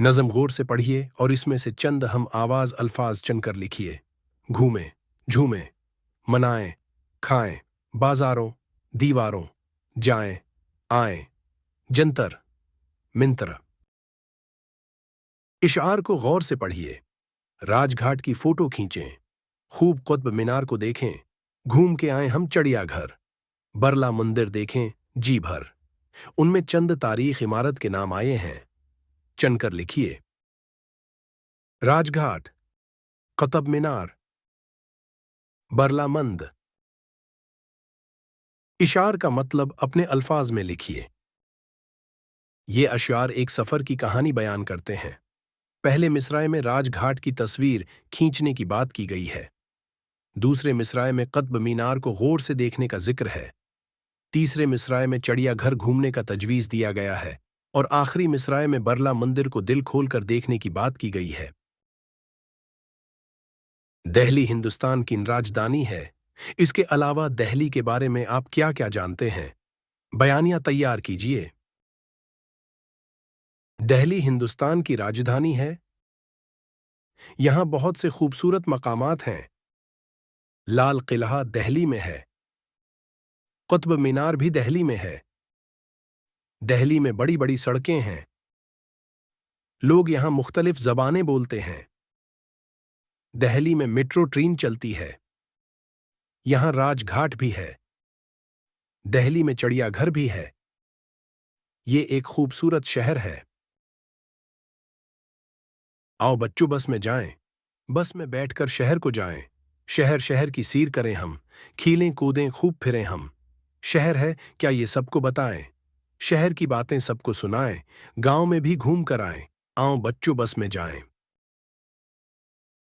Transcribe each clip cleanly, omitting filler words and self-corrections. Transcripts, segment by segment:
नज़म गौर से पढ़िए और इसमें से चंद हम आवाज अल्फाज चुनकर लिखिए। घूमें, झूमें, मनाएं, खाएं, बाजारों, दीवारों, जाएं, आएं, जंतर, मिंतर। इशार को गौर से पढ़िए। राजघाट की फोटो खींचें, खूब कुतुब मीनार को देखें, घूम के आए हम चिड़ियाघर, बरला मंदिर देखें जी भर। उनमें चंद तारीख इमारत के नाम आए हैं, चुनकर लिखिए। राजघाट, कुतुब मीनार, बरला मंद। इशार का मतलब अपने अल्फाज में लिखिए। ये अशआर एक सफर की कहानी बयान करते हैं। पहले मिसराए में राजघाट की तस्वीर खींचने की बात की गई है। दूसरे मिसराए में कुतुब मीनार को गौर से देखने का जिक्र है। तीसरे मिसराए में चिड़ियाघर घूमने का तजवीज दिया गया है और आखिरी मिसराए में बरला मंदिर को दिल खोलकर देखने की बात की गई है। दिल्ली हिंदुस्तान की राजधानी है। इसके अलावा दिल्ली के बारे में आप क्या क्या जानते हैं? बयानिया तैयार कीजिए। दिल्ली हिंदुस्तान की राजधानी है। यहां बहुत से खूबसूरत मकामात हैं। लाल किला दिल्ली में है। कुतुब मीनार भी दिल्ली में है। दिल्ली में बड़ी बड़ी सड़कें हैं। लोग यहां मुख्तलिफ जबानें बोलते हैं। दिल्ली में मेट्रो ट्रेन चलती है। यहां राजघाट भी है। दिल्ली में चिड़ियाघर भी है। ये एक खूबसूरत शहर है। आओ बच्चों बस में जाएं। बस में बैठकर शहर को जाएं। शहर शहर की सीर करें हम, खीलें कूदें खूब फिरें हम। शहर है क्या ये सबको बताएं, शहर की बातें सबको सुनाएं, गांव में भी घूम कर आएं। आओ बच्चों बस में जाएं।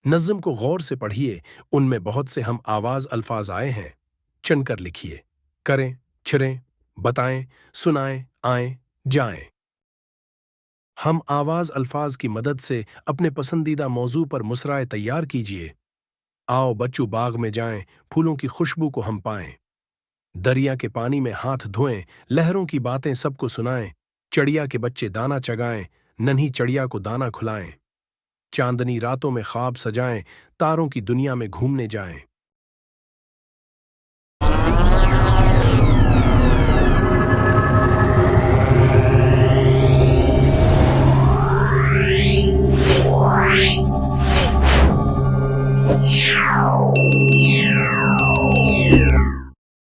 नज़्म को गौर से पढ़िए, उनमें बहुत से हम आवाज अल्फाज आए हैं, चुनकर लिखिए। करें, छिरें, बताएं, सुनाएं, आएं, जाएं। हम आवाज अल्फाज की मदद से अपने पसंदीदा मौजू पर मुसराए तैयार कीजिए। आओ बच्चों बाग में जाएं, फूलों की खुशबू को हम पाएं। दरिया के पानी में हाथ धोएं, लहरों की बातें सबको सुनाएं। चिड़िया के बच्चे दाना चगाएं, नन्ही चिड़िया को दाना खुलाएं। चांदनी रातों में ख्वाब सजाएं, तारों की दुनिया में घूमने जाएं।